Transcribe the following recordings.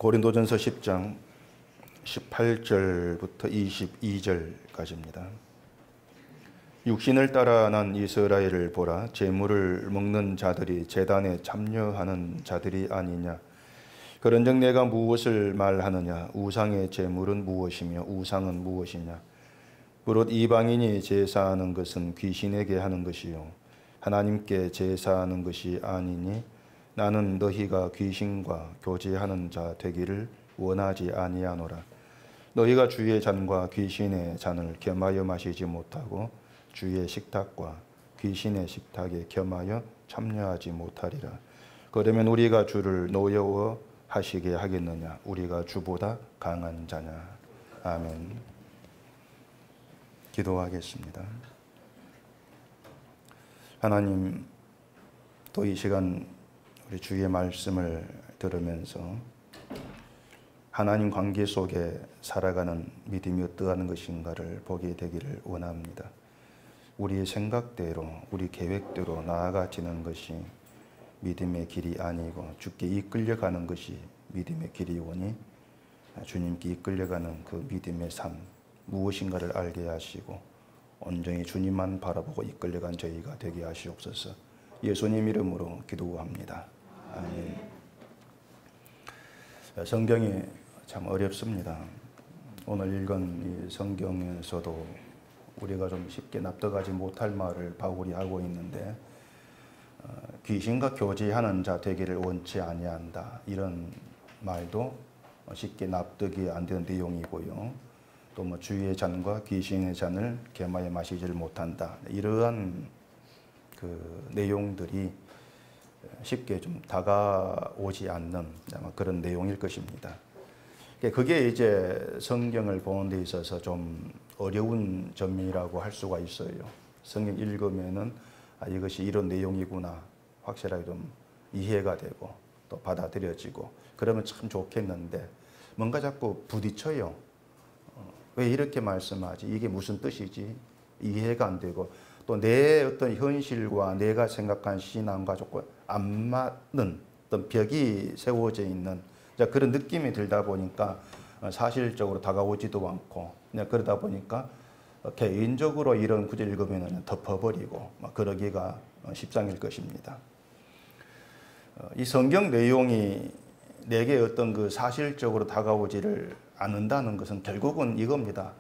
고린도전서 10장 18절부터 22절까지입니다. 육신을 따라 난 이스라엘을 보라. 제물을 먹는 자들이 제단에 참여하는 자들이 아니냐. 그런즉 내가 무엇을 말하느냐. 우상의 제물은 무엇이며 우상은 무엇이냐. 무릇 이방인이 제사하는 것은 귀신에게 하는 것이요 하나님께 제사하는 것이 아니니 나는 너희가 귀신과 교제하는 자 되기를 원하지 아니하노라. 너희가 주의 잔과 귀신의 잔을 겸하여 마시지 못하고 주의 식탁과 귀신의 식탁에 겸하여 참여하지 못하리라. 그러면 우리가 주를 노여워 하시게 하겠느냐. 우리가 주보다 강한 자냐. 아멘. 기도하겠습니다. 하나님, 또 이 시간 우리 주의 말씀을 들으면서 하나님 관계 속에 살아가는 믿음이 어떠한 것인가를 보게 되기를 원합니다. 우리의 생각대로, 우리 계획대로 나아가지는 것이 믿음의 길이 아니고 주께 이끌려가는 것이 믿음의 길이오니 주님께 이끌려가는 그 믿음의 삶 무엇인가를 알게 하시고 온전히 주님만 바라보고 이끌려간 저희가 되게 하시옵소서. 예수님 이름으로 기도합니다. 아멘. 성경이 참 어렵습니다. 오늘 읽은 이 성경에서도 우리가 좀 쉽게 납득하지 못할 말을 바울이 하고 있는데 귀신과 교제하는 자 되기를 원치 아니한다. 이런 말도 쉽게 납득이 안 되는 내용이고요. 또 뭐 주의 잔과 귀신의 잔을 겸하여 마시지를 못한다. 이러한 그 내용들이 쉽게 좀 다가오지 않는 그런 내용일 것입니다. 그게 이제 성경을 보는 데 있어서 좀 어려운 점이라고 할 수가 있어요. 성경 읽으면은 이것이 이런 내용이구나 확실하게 좀 이해가 되고 또 받아들여지고 그러면 참 좋겠는데 뭔가 자꾸 부딪혀요. 왜 이렇게 말씀하지? 이게 무슨 뜻이지? 이해가 안 되고 또 내 어떤 현실과 내가 생각한 신앙과 조금 안 맞는 어떤 벽이 세워져 있는 그런 느낌이 들다 보니까 사실적으로 다가오지도 않고 그냥 그러다 보니까 개인적으로 이런 구절 읽으면 덮어버리고 그러기가 십상일 것입니다. 이 성경 내용이 내게 어떤 그 사실적으로 다가오지를 않는다는 것은 결국은 이겁니다.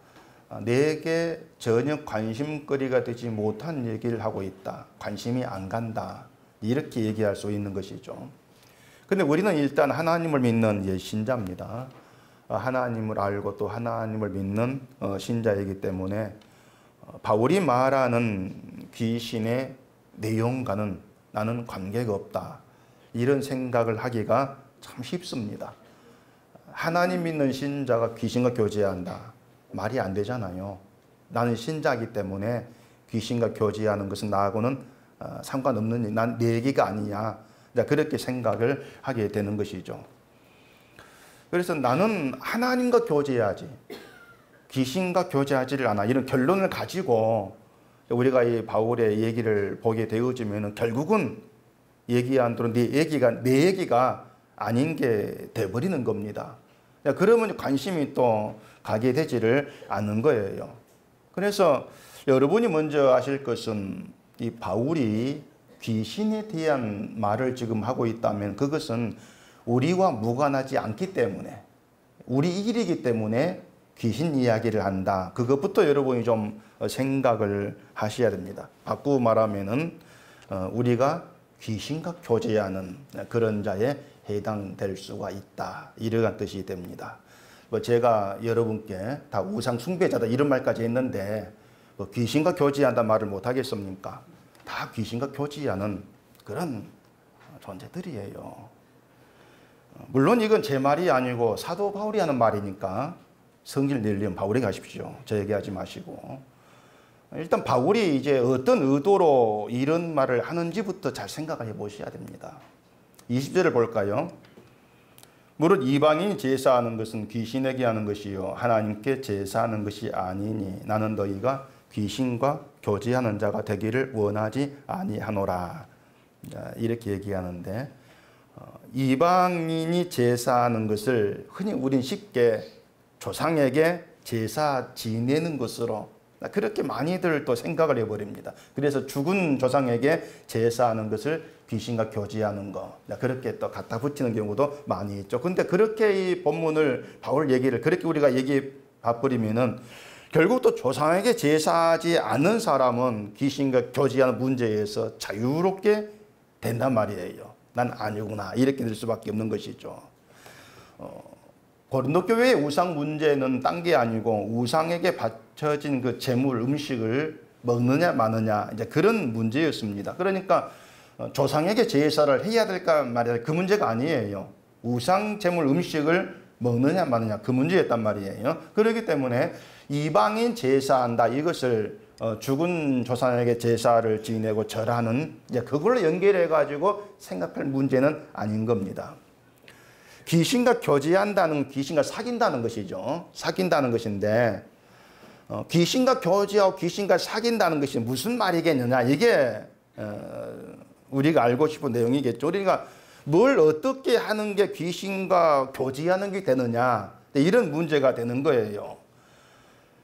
내게 전혀 관심거리가 되지 못한 얘기를 하고 있다. 관심이 안 간다. 이렇게 얘기할 수 있는 것이죠. 근데 우리는 일단 하나님을 믿는 신자입니다. 하나님을 알고 또 하나님을 믿는 신자이기 때문에 바울이 말하는 귀신의 내용과는 나는 관계가 없다. 이런 생각을 하기가 참 쉽습니다. 하나님 믿는 신자가 귀신과 교제한다. 말이 안 되잖아요. 나는 신자이기 때문에 귀신과 교제하는 것은 나하고는 상관없는 일, 난 내 얘기가 아니냐. 그렇게 생각을 하게 되는 것이죠. 그래서 나는 하나님과 교제해야지 귀신과 교제하지를 않아. 이런 결론을 가지고 우리가 이 바울의 얘기를 보게 되어지면 결국은 얘기 안 들은 내 얘기가 아닌 게 돼버리는 겁니다. 그러면 관심이 또 가게 되지를 않는 거예요. 그래서 여러분이 먼저 아실 것은 이 바울이 귀신에 대한 말을 지금 하고 있다면 그것은 우리와 무관하지 않기 때문에 우리 일이기 때문에 귀신 이야기를 한다. 그것부터 여러분이 좀 생각을 하셔야 됩니다. 바꾸고 말하면은 우리가 귀신과 교제하는 그런 자에 해당될 수가 있다. 이러한 뜻이 됩니다. 제가 여러분께 다 우상 숭배자다 이런 말까지 했는데 귀신과 교제한다는 말을 못 하겠습니까? 다 귀신과 교제하는 그런 존재들이에요. 물론 이건 제 말이 아니고 사도 바울이 하는 말이니까 성질 내려면 바울에게 하십시오. 저에게 하지 마시고. 일단 바울이 이제 어떤 의도로 이런 말을 하는지부터 잘 생각을 해보셔야 됩니다. 20절을 볼까요? 무릇 이방인이 제사하는 것은 귀신에게 하는 것이요 하나님께 제사하는 것이 아니니 나는 너희가 귀신과 교제하는 자가 되기를 원하지 아니하노라. 이렇게 얘기하는데 이방인이 제사하는 것을 흔히 우린 쉽게 조상에게 제사 지내는 것으로 그렇게 많이들 또 생각을 해버립니다. 그래서 죽은 조상에게 제사하는 것을 귀신과 교제하는 거, 그렇게 또 갖다 붙이는 경우도 많이 있죠. 근데 그렇게 이 본문을 바울 얘기를 그렇게 우리가 얘기해 봐버리면은 결국 또 조상에게 제사하지 않는 사람은 귀신과 교제하는 문제에서 자유롭게 된단 말이에요. 난 아니구나 이렇게 될 수밖에 없는 것이죠. 고린도 교회의 우상 문제는 딴 게 아니고 우상에게 바쳐진 그 제물 음식을 먹느냐 마느냐 이제 그런 문제였습니다. 그러니까 조상에게 제사를 해야 될까 말이야 그 문제가 아니에요. 우상 제물 음식을 먹느냐 마느냐 그 문제였단 말이에요. 그렇기 때문에 이방인 제사한다 이것을 죽은 조상에게 제사를 지내고 절하는 이제 그걸로 연결해 가지고 생각할 문제는 아닌 겁니다. 귀신과 교제한다는 귀신과 사귄다는 것이죠. 사귄다는 것인데 귀신과 교제하고 귀신과 사귄다는 것이 무슨 말이겠느냐 이게 우리가 알고 싶은 내용이겠죠. 우리가 뭘 어떻게 하는 게 귀신과 교제하는 게 되느냐 이런 문제가 되는 거예요.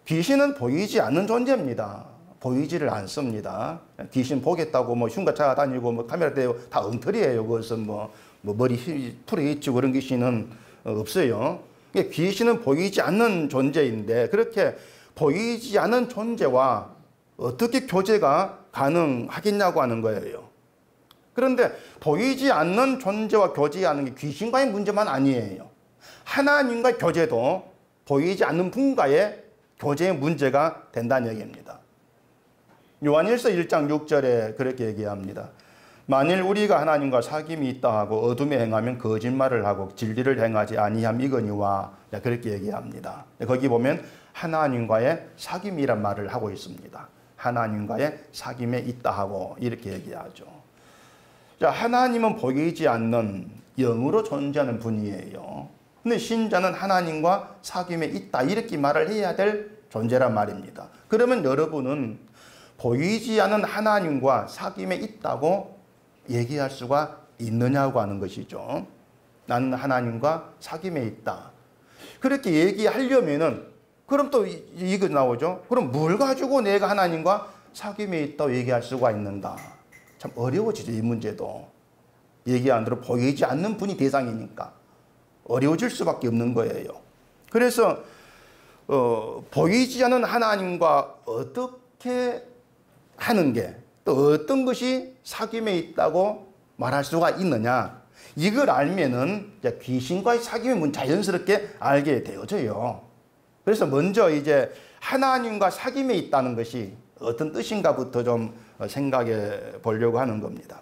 귀신은 보이지 않는 존재입니다. 보이지를 않습니다. 귀신 보겠다고 뭐 흉가 찾아다니고 뭐 카메라 대고 다 엉터리예요. 그것은 뭐 머리 풀에 있지 그런 귀신은 없어요. 귀신은 보이지 않는 존재인데 그렇게 보이지 않는 존재와 어떻게 교제가 가능하겠냐고 하는 거예요. 그런데 보이지 않는 존재와 교제하는 게 귀신과의 문제만 아니에요. 하나님과의 교제도 보이지 않는 분과의 교제의 문제가 된다는 얘기입니다. 요한일서 1장 6절에 그렇게 얘기합니다. 만일 우리가 하나님과 사귐이 있다 하고 어둠에 행하면 거짓말을 하고 진리를 행하지 아니함이거니와 그렇게 얘기합니다. 거기 보면 하나님과의 사귐이란 말을 하고 있습니다. 하나님과의 사귐에 있다 하고 이렇게 얘기하죠. 자, 하나님은 보이지 않는 영으로 존재하는 분이에요. 근데 신자는 하나님과 사귐에 있다 이렇게 말을 해야 될 존재란 말입니다. 그러면 여러분은 보이지 않는 하나님과 사귐에 있다고 얘기할 수가 있느냐고 하는 것이죠. 나는 하나님과 사귐에 있다. 그렇게 얘기하려면은 그럼 또 이거 나오죠. 그럼 뭘 가지고 내가 하나님과 사귐에 있다고 얘기할 수가 있는가? 참 어려워지죠. 이 문제도. 얘기한 대로 보이지 않는 분이 대상이니까 어려워질 수밖에 없는 거예요. 그래서 보이지 않는 하나님과 어떻게 하는 게 또 어떤 것이 사귐에 있다고 말할 수가 있느냐 이걸 알면은 이제 귀신과의 사귐을 자연스럽게 알게 되어져요. 그래서 먼저 이제 하나님과 사귐에 있다는 것이 어떤 뜻인가부터 좀 생각해 보려고 하는 겁니다.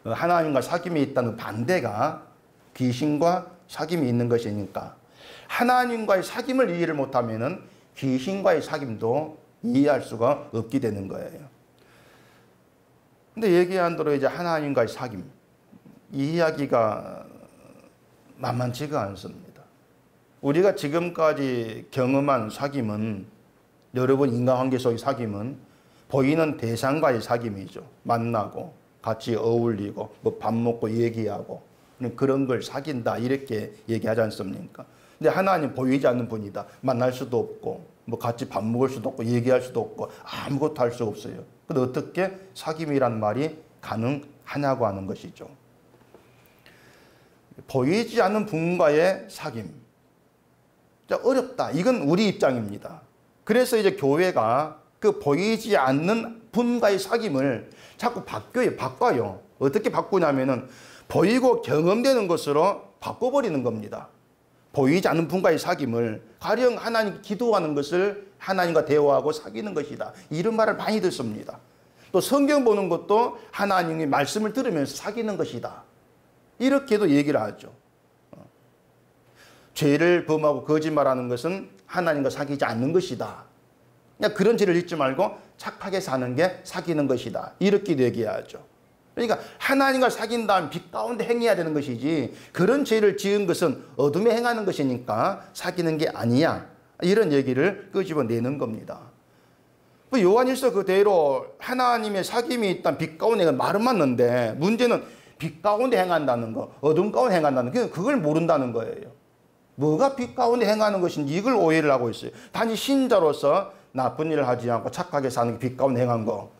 하나님과 사귐에 있다는 반대가 귀신과 사귐이 있는 것이니까 하나님과의 사귐을 이해를 못하면은 귀신과의 사귐도 이해할 수가 없게 되는 거예요. 근데 얘기한 대로 이제 하나님과의 사귐 이 이야기가 만만치가 않습니다. 우리가 지금까지 경험한 사귐은 여러분 인간관계 속의 사귐은 보이는 대상과의 사귐이죠. 만나고 같이 어울리고 뭐 밥 먹고 얘기하고 그런 걸 사귄다 이렇게 얘기하지 않습니까? 근데 하나님 보이지 않는 분이다. 만날 수도 없고 뭐 같이 밥 먹을 수도 없고 얘기할 수도 없고 아무것도 할 수 없어요. 근데 어떻게 사귐이란 말이 가능하냐고 하는 것이죠. 보이지 않는 분과의 사귐. 어렵다. 이건 우리 입장입니다. 그래서 이제 교회가 그 보이지 않는 분과의 사귐을 자꾸 바꿔요. 어떻게 바꾸냐면은 보이고 경험되는 것으로 바꿔버리는 겁니다. 보이지 않는 분과의 사귐을 가령 하나님 기도하는 것을 하나님과 대화하고 사귀는 것이다. 이런 말을 많이 듣습니다. 또 성경 보는 것도 하나님의 말씀을 들으면서 사귀는 것이다. 이렇게도 얘기를 하죠. 죄를 범하고 거짓말하는 것은 하나님과 사귀지 않는 것이다. 그냥 그런 죄를 짓지 말고 착하게 사는 게 사귀는 것이다. 이렇게도 얘기하죠. 그러니까 하나님과 사귄다면 빛 가운데 행해야 되는 것이지 그런 죄를 지은 것은 어둠에 행하는 것이니까 사귀는 게 아니야. 이런 얘기를 끄집어내는 겁니다. 요한일서 그대로 하나님의 사귐이 있다는 빛 가운데 말은 맞는데 문제는 빛 가운데 행한다는 거, 어둠 가운데 행한다는 거, 그걸 모른다는 거예요. 뭐가 빛 가운데 행하는 것인지 이걸 오해를 하고 있어요. 단지 신자로서 나쁜 일을 하지 않고 착하게 사는 게 빛 가운데 행한 거.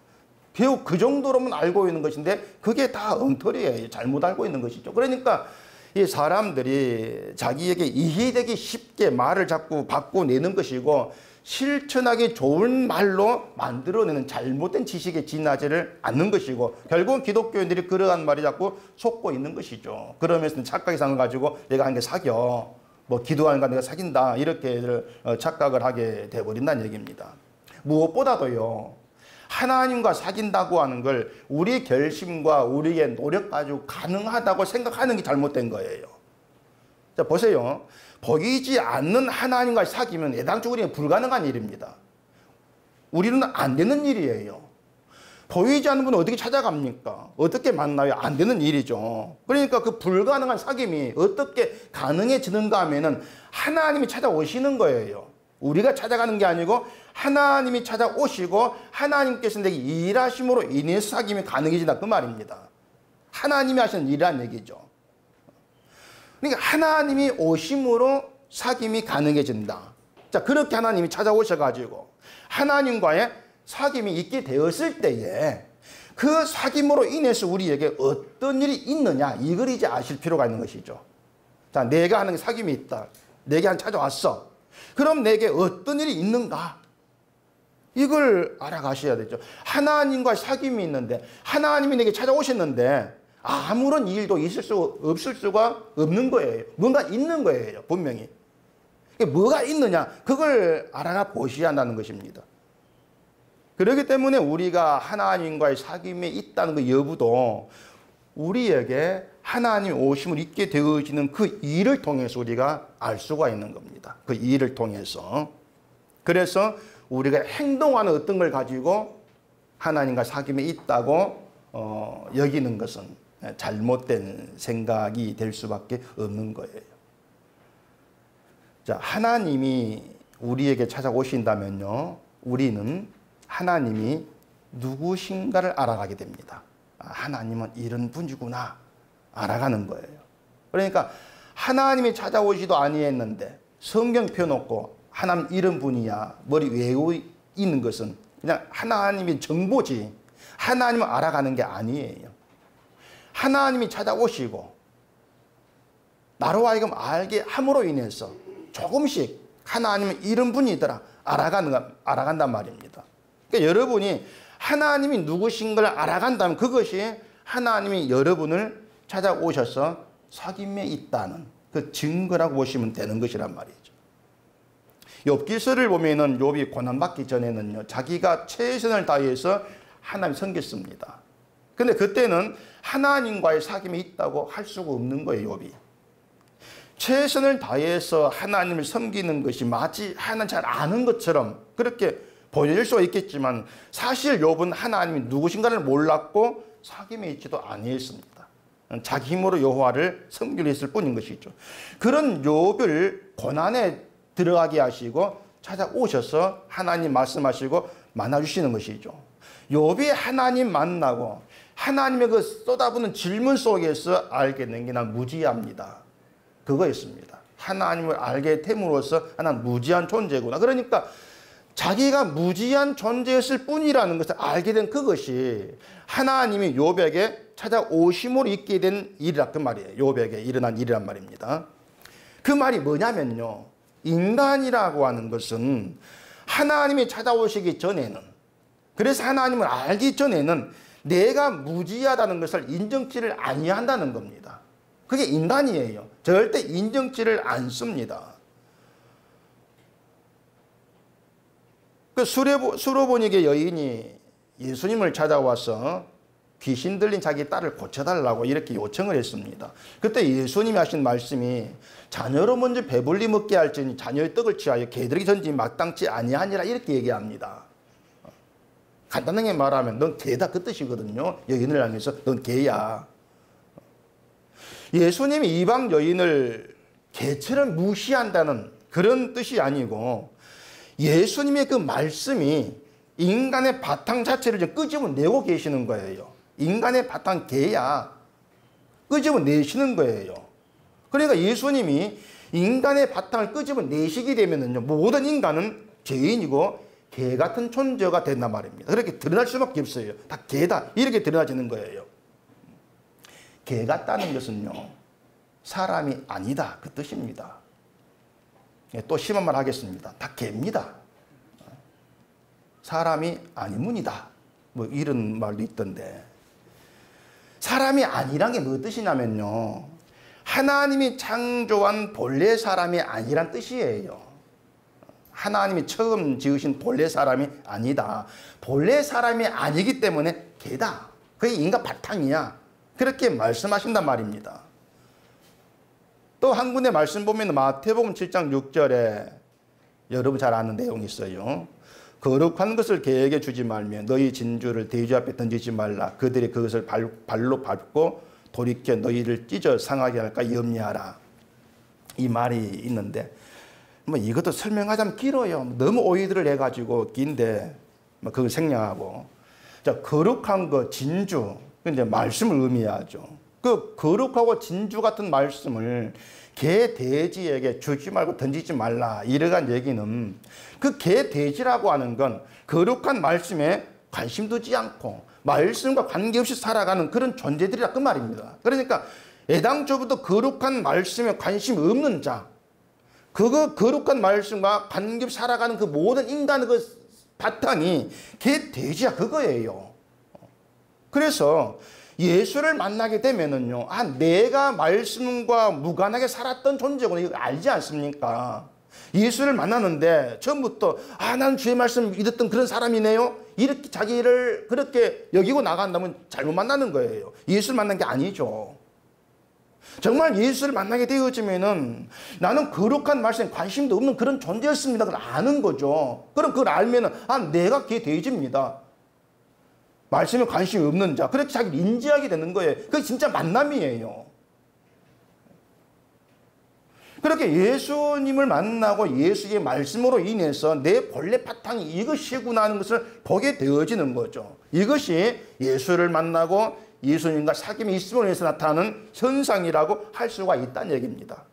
겨우 그 정도로만 알고 있는 것인데 그게 다 엉터리예요. 잘못 알고 있는 것이죠. 그러니까 이 사람들이 자기에게 이해되기 쉽게 말을 자꾸 바꿔내는 것이고 실천하기 좋은 말로 만들어내는 잘못된 지식에 지나지를 않는 것이고 결국은 기독교인들이 그러한 말이 자꾸 속고 있는 것이죠. 그러면서 착각의 상을 가지고 내가 한 게 사겨. 뭐 기도하는가 내가 사귄다. 이렇게 착각을 하게 돼버린다는 얘기입니다. 무엇보다도요. 하나님과 사귄다고 하는 걸 우리 결심과 우리의 노력 가지고 가능하다고 생각하는 게 잘못된 거예요. 자, 보세요. 보이지 않는 하나님과 사귀면 애당초부터 불가능한 일입니다. 우리는 안 되는 일이에요. 보이지 않는 분은 어떻게 찾아갑니까? 어떻게 만나요? 안 되는 일이죠. 그러니까 그 불가능한 사귐이 어떻게 가능해지는가 하면은 하나님이 찾아오시는 거예요. 우리가 찾아가는 게 아니고 하나님이 찾아오시고 하나님께서 내게 일하심으로 인해서 사귐이 가능해진다 그 말입니다. 하나님이 하시는 일이란 얘기죠. 그러니까 하나님이 오심으로 사귐이 가능해진다. 자, 그렇게 하나님이 찾아오셔가지고 하나님과의 사귐이 있게 되었을 때에 그 사귐으로 인해서 우리에게 어떤 일이 있느냐 이걸 이제 아실 필요가 있는 것이죠. 자, 내가 하는 사귐이 있다. 내게 한 찾아왔어. 그럼 내게 어떤 일이 있는가? 이걸 알아가셔야 되죠. 하나님과 사귐이 있는데 하나님이 내게 찾아오셨는데 아무런 일도 없을 수가 없는 거예요. 뭔가 있는 거예요. 분명히. 뭐가 있느냐 그걸 알아가 보셔야 한다는 것입니다. 그렇기 때문에 우리가 하나님과의 사귐에 있다는 그 여부도 우리에게 하나님 오심을 있게 되어지는 그 일을 통해서 우리가 알 수가 있는 겁니다. 그 일을 통해서. 그래서 우리가 행동하는 어떤 걸 가지고 하나님과 사귐에 있다고 여기는 것은 잘못된 생각이 될 수밖에 없는 거예요. 자, 하나님이 우리에게 찾아오신다면요, 우리는 하나님이 누구신가를 알아가게 됩니다. 하나님은 이런 분이구나 알아가는 거예요. 그러니까 하나님이 찾아오지도 아니했는데 성경 펴놓고 하나님 이런 분이야 머리 외우고 있는 것은 그냥 하나님의 정보지 하나님을 알아가는 게 아니에요. 하나님이 찾아오시고 나로 하여금 알게 함으로 인해서 조금씩 하나님은 이런 분이더라 알아간단 말입니다. 그러니까 여러분이 하나님이 누구신 걸 알아간다면 그것이 하나님이 여러분을 찾아오셔서 사귐에 있다는 그 증거라고 보시면 되는 것이란 말이죠. 욥기서를 보면은 욥이 고난받기 전에는요, 자기가 최선을 다해서 하나님 섬겼습니다. 근데 그때는 하나님과의 사귐이 있다고 할 수가 없는 거예요, 욥이. 최선을 다해서 하나님을 섬기는 것이 마치 하나님 잘 아는 것처럼 그렇게 보여질 수가 있겠지만 사실 욥은 하나님이 누구신가를 몰랐고 사귐에 있지도 아니했습니다. 자기 힘으로 여호와를 섬기려 했을 뿐인 것이죠. 그런 욥을 고난에 들어가게 하시고 찾아오셔서 하나님 말씀하시고 만나주시는 것이죠. 욥이 하나님 만나고 하나님의 그 쏟아부는 질문 속에서 알게 된 게 난 무지합니다. 그거였습니다. 하나님을 알게 됨으로써 난 무지한 존재구나. 그러니까 자기가 무지한 존재였을 뿐이라는 것을 알게 된 그것이 하나님이 욥에게 찾아오심으로 있게 된 일이라 그 말이에요. 욥에게 일어난 일이란 말입니다. 그 말이 뭐냐면요, 인간이라고 하는 것은 하나님이 찾아오시기 전에는, 그래서 하나님을 알기 전에는 내가 무지하다는 것을 인정치를 아니한다는 겁니다. 그게 인간이에요. 절대 인정치를 않습니다. 그 수로보니게 여인이 예수님을 찾아와서 귀신 들린 자기 딸을 고쳐달라고 이렇게 요청을 했습니다. 그때 예수님이 하신 말씀이 자녀로 먼저 배불리 먹게 할지니 자녀의 떡을 취하여 개들에게 던지니 마땅치 아니하니라 이렇게 얘기합니다. 간단하게 말하면 넌 개다 그 뜻이거든요. 여인을 향해서 넌 개야. 예수님이 이방 여인을 개처럼 무시한다는 그런 뜻이 아니고 예수님의 그 말씀이 인간의 바탕 자체를 끄집어내고 계시는 거예요. 인간의 바탕 개야. 끄집어내시는 거예요. 그러니까 예수님이 인간의 바탕을 끄집어내시게 되면은요, 모든 인간은 죄인이고 개 같은 존재가 된단 말입니다. 그렇게 드러날 수밖에 없어요. 다 개다, 이렇게 드러나지는 거예요. 개 같다는 것은요, 사람이 아니다, 그 뜻입니다. 또 심한 말 하겠습니다. 다 개입니다. 사람이 아니문이다, 뭐 이런 말도 있던데, 사람이 아니란 게 뭐 뜻이냐면요, 하나님이 창조한 본래 사람이 아니란 뜻이에요. 하나님이 처음 지으신 본래 사람이 아니다. 본래 사람이 아니기 때문에 개다. 그게 인간 바탕이야. 그렇게 말씀하신단 말입니다. 또 한 군데 말씀 보면 마태복음 7장 6절에 여러분 잘 아는 내용이 있어요. 거룩한 것을 개에게 주지 말며 너희 진주를 돼지 앞에 던지지 말라. 그들이 그것을 발로 밟고 돌이켜 너희를 찢어 상하게 할까 염려하라. 이 말이 있는데, 뭐 이것도 설명하자면 길어요. 너무 오해들을 해가지고 긴데, 뭐 그걸 생략하고. 자, 거룩한 거 진주, 이제 말씀을 의미하죠. 그 거룩하고 진주 같은 말씀을 개, 돼지에게 주지 말고 던지지 말라, 이러한 얘기는 그 개, 돼지라고 하는 건 거룩한 말씀에 관심 두지 않고 말씀과 관계없이 살아가는 그런 존재들이라 그 말입니다. 그러니까 애당초부터 거룩한 말씀에 관심이 없는 자, 그거 거룩한 말씀과 관계없이 살아가는 그 모든 인간의 그 바탕이 개, 돼지야, 그거예요. 그래서 예수를 만나게 되면은요, 아, 내가 말씀과 무관하게 살았던 존재구나, 이거 알지 않습니까? 예수를 만나는데 처음부터, 아, 난 주의 말씀 믿었던 그런 사람이네요, 이렇게 자기를 그렇게 여기고 나간다면 잘못 만나는 거예요. 예수를 만난 게 아니죠. 정말 예수를 만나게 되어지면은 나는 거룩한 말씀에 관심도 없는 그런 존재였습니다, 그걸 아는 거죠. 그럼 그걸 알면은, 아, 내가 그게 돼지입니다. 말씀에 관심이 없는 자, 그렇게 자기를 인지하게 되는 거예요. 그게 진짜 만남이에요. 그렇게 예수님을 만나고 예수의 말씀으로 인해서 내 본래 바탕이 이것이구나 하는 것을 보게 되어지는 거죠. 이것이 예수를 만나고 예수님과 사귐이 있음으로 인해서 나타나는 현상이라고 할 수가 있다는 얘기입니다.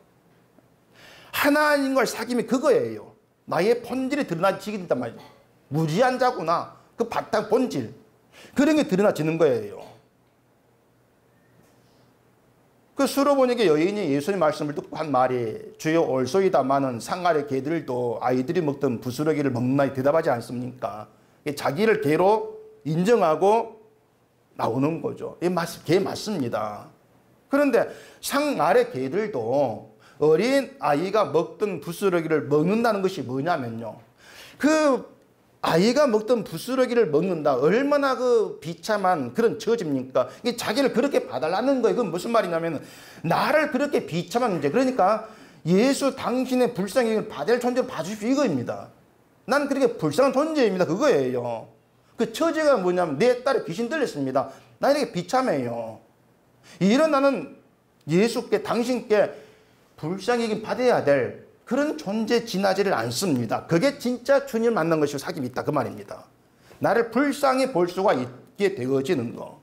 하나님과의 사귐이 그거예요. 나의 본질이 드러나지게 된단 말이에요. 무지한 자구나, 그 바탕 본질, 그런 게 드러나지는 거예요. 그 수로보니게 여인이 예수님 말씀을 듣고 한 말이, 주여 올소이다마는 상아래 개들도 아이들이 먹던 부스러기를 먹나이 대답하지 않습니까? 자기를 개로 인정하고 나오는 거죠. 개 맞습니다. 그런데 상아래 개들도 어린 아이가 먹던 부스러기를 먹는다는 것이 뭐냐면요, 그 아이가 먹던 부스러기를 먹는다, 얼마나 그 비참한 그런 처지입니까? 자기를 그렇게 봐달라는 거예요. 그건 무슨 말이냐면, 나를 그렇게 비참한 문제, 그러니까 예수 당신의 불쌍히 받을 존재로 봐주십시오, 이거입니다. 난 그렇게 불쌍한 존재입니다, 그거예요. 그 처지가 뭐냐면, 내 딸에 귀신 들렸습니다, 나 이렇게 비참해요. 이런 나는 예수께, 당신께 불쌍히 받아야 될 그런 존재 지나지를 않습니다. 그게 진짜 주님을 만난 것이고 사귐이 있다, 그 말입니다. 나를 불쌍히 볼 수가 있게 되어지는 거.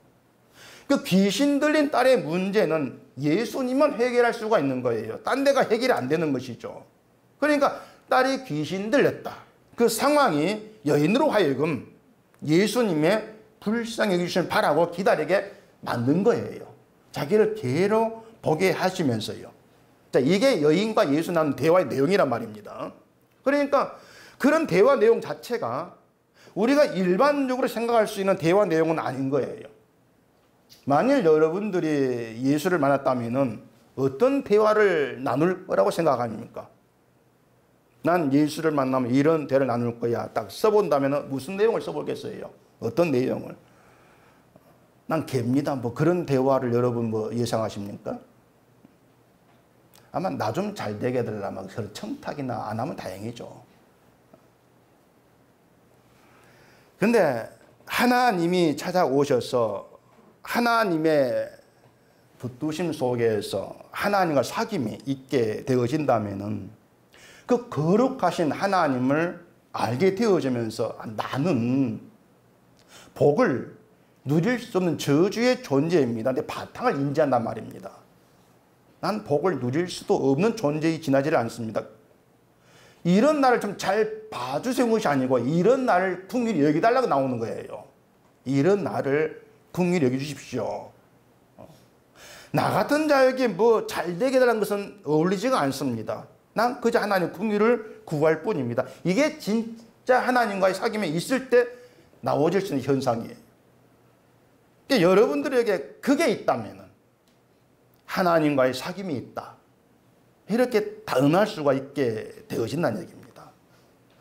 그 귀신 들린 딸의 문제는 예수님만 해결할 수가 있는 거예요. 딴 데가 해결이 안 되는 것이죠. 그러니까 딸이 귀신 들렸다, 그 상황이 여인으로 하여금 예수님의 불쌍히 여기심을 바라고 기다리게 만든 거예요. 자기를 개로 보게 하시면서요. 자, 이게 여인과 예수 나눈 대화의 내용이란 말입니다. 그러니까 그런 대화 내용 자체가 우리가 일반적으로 생각할 수 있는 대화 내용은 아닌 거예요. 만일 여러분들이 예수를 만났다면 어떤 대화를 나눌 거라고 생각합니까? 난 예수를 만나면 이런 대화를 나눌 거야, 딱 써본다면 무슨 내용을 써보겠어요? 어떤 내용을? 난 개입니다, 뭐 그런 대화를 여러분 뭐 예상하십니까? 아마 나 좀 잘 되게 해달라면 서로 청탁이나 안 하면 다행이죠. 근데 하나님이 찾아오셔서 하나님의 붙드심 속에서 하나님과 사귐이 있게 되어진다면은 그 거룩하신 하나님을 알게 되어지면서 나는 복을 누릴 수 없는 저주의 존재입니다. 내 바탕을 인지한단 말입니다. 난 복을 누릴 수도 없는 존재에 지나지를 않습니다. 이런 나를 좀 잘 봐주세요 것이 아니고 이런 나를 국민이 여기달라고 나오는 거예요. 이런 나를 국민이 여겨주십시오. 나 같은 자에게 뭐 잘 되게 해달라는 것은 어울리지가 않습니다. 난 그저 하나님 국민을 구할 뿐입니다. 이게 진짜 하나님과의 사귐에 있을 때 나오질 수 있는 현상이에요. 그러니까 여러분들에게 그게 있다면 하나님과의 사귐이 있다. 이렇게 단언할 수가 있게 되어진다는 얘기입니다.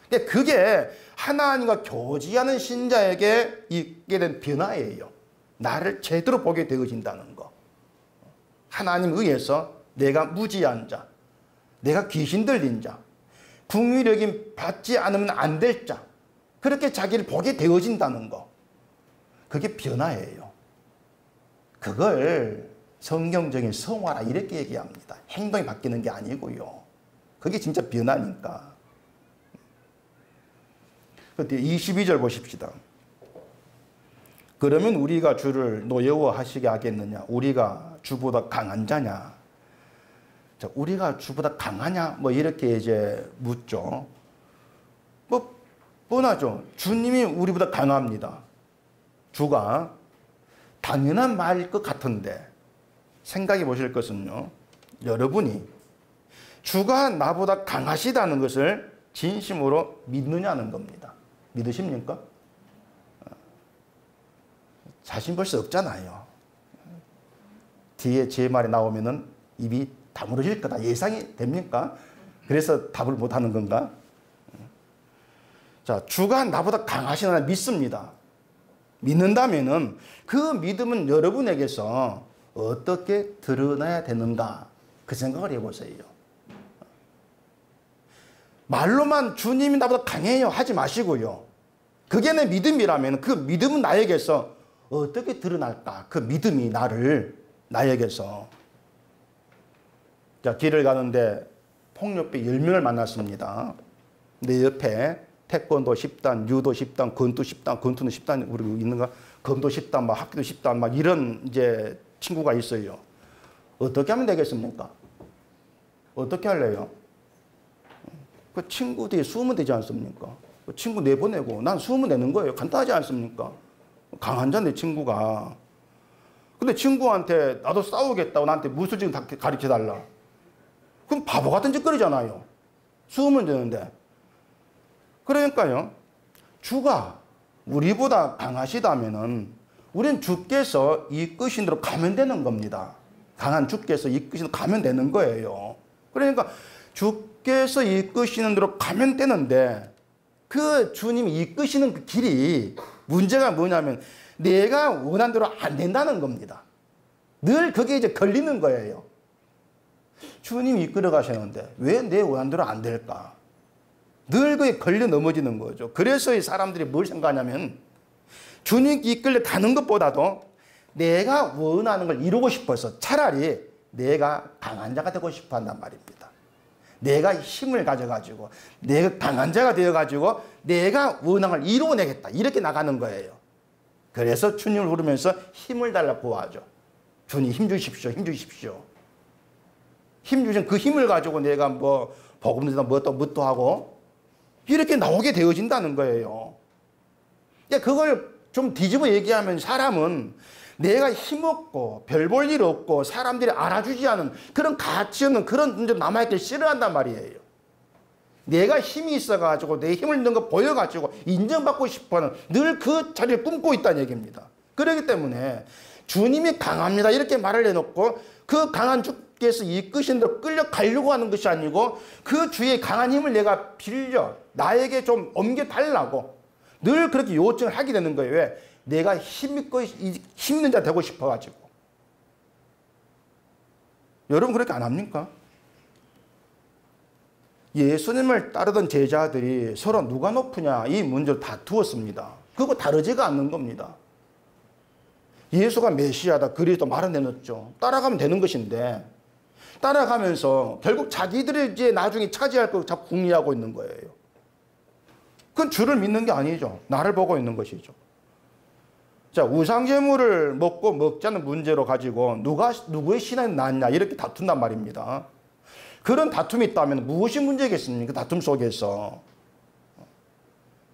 그러니까 그게 하나님과 교제하는 신자에게 있게 된 변화예요. 나를 제대로 보게 되어진다는 거. 하나님 의해서 내가 무지한 자, 내가 귀신 들린 자, 국위력임 받지 않으면 안 될 자, 그렇게 자기를 보게 되어진다는 거. 그게 변화예요. 그걸 성경적인 성화라 이렇게 얘기합니다. 행동이 바뀌는 게 아니고요. 그게 진짜 변화니까. 그때 22절 보십시다. 그러면 우리가 주를 노여워하시게 하겠느냐? 우리가 주보다 강한 자냐? 자, 우리가 주보다 강하냐? 뭐 이렇게 이제 묻죠. 뭐 뻔하죠. 주님이 우리보다 강합니다. 주가 당연한 말일 것 같은데 생각해 보실 것은요. 여러분이 주가 나보다 강하시다는 것을 진심으로 믿느냐는 겁니다. 믿으십니까? 자신 벌써 없잖아요. 뒤에 제 말이 나오면은 입이 다물어질 거다 예상이 됩니까? 그래서 답을 못하는 건가? 자, 주가 나보다 강하시나 믿습니다. 믿는다면은 그 믿음은 여러분에게서 어떻게 드러나야 되는가? 그 생각을 해보세요. 말로만 주님이 나보다 강해요 하지 마시고요. 그게 내 믿음이라면 그 믿음은 나에게서 어떻게 드러날까? 그 믿음이 나에게서. 자, 길을 가는데 폭력배 10명을 만났습니다. 내 옆에 태권도 10단, 유도 10단, 권투 10단, 권투는 10단, 우리 있는가? 검도 10단, 막 학기도 10단, 막 이런 이제 친구가 있어요. 어떻게 하면 되겠습니까? 어떻게 할래요? 그 친구 뒤에 숨으면 되지 않습니까? 그 친구 내보내고 난 숨으면 되는 거예요. 간단하지 않습니까? 강한 자 내 친구가. 근데 친구한테 나도 싸우겠다고 나한테 무술지금 가르쳐 달라. 그럼 바보 같은 짓거리잖아요. 숨으면 되는데. 그러니까요. 주가 우리보다 강하시다면은 우리는 주께서 이끄신 대로 가면 되는 겁니다. 강한 주께서 이끄신 대로 가면 되는 거예요. 그러니까 주께서 이끄시는 대로 가면 되는데 그 주님이 이끄시는 그 길이 문제가 뭐냐면 내가 원한 대로 안 된다는 겁니다. 늘 그게 이제 걸리는 거예요. 주님이 이끌어 가시는데 왜 내 원한 대로 안 될까? 늘 그게 걸려 넘어지는 거죠. 그래서 이 사람들이 뭘 생각하냐면 주님께 이끌려 가는 것보다도 내가 원하는 걸 이루고 싶어서 차라리 내가 강한 자가 되고 싶어 한단 말입니다. 내가 힘을 가져가지고 내가 강한 자가 되어가지고 내가 원하는 걸 이루어내겠다 이렇게 나가는 거예요. 그래서 주님을 부르면서 힘을 달라고 구하죠. 주님 힘 주십시오. 힘 주십시오. 힘 주신 그 힘을 가지고 내가 뭐 복음도 뭣도 하고 이렇게 나오게 되어진다는 거예요. 그걸 좀 뒤집어 얘기하면 사람은 내가 힘없고 별 볼 일 없고 사람들이 알아주지 않은 그런 가치 없는 그런 문제로 남아있길 싫어한단 말이에요. 내가 힘이 있어가지고 내 힘을 있는 거 보여가지고 인정받고 싶어하는 늘 그 자리를 꿈꾸고 있다는 얘기입니다. 그렇기 때문에 주님이 강합니다 이렇게 말을 해놓고 그 강한 주께서 이끄신 대로 끌려가려고 하는 것이 아니고 그 주의 강한 힘을 내가 빌려 나에게 좀 옮겨달라고 늘 그렇게 요청을 하게 되는 거예요. 왜? 내가 힘 있는 자 되고 싶어가지고. 여러분 그렇게 안 합니까? 예수님을 따르던 제자들이 서로 누가 높으냐 이 문제를 다투었습니다. 그거 다르지가 않는 겁니다. 예수가 메시아다 그리스도 말은 내놓죠. 따라가면 되는 것인데 따라가면서 결국 자기들이 이제 나중에 차지할 걸 자꾸 궁리하고 있는 거예요. 그건 주를 믿는 게 아니죠. 나를 보고 있는 것이죠. 자, 우상제물을 먹고 먹지 않는 문제로 가지고 누구의 신앙이 낫냐 이렇게 다툰단 말입니다. 그런 다툼이 있다면 무엇이 문제겠습니까? 다툼 속에서.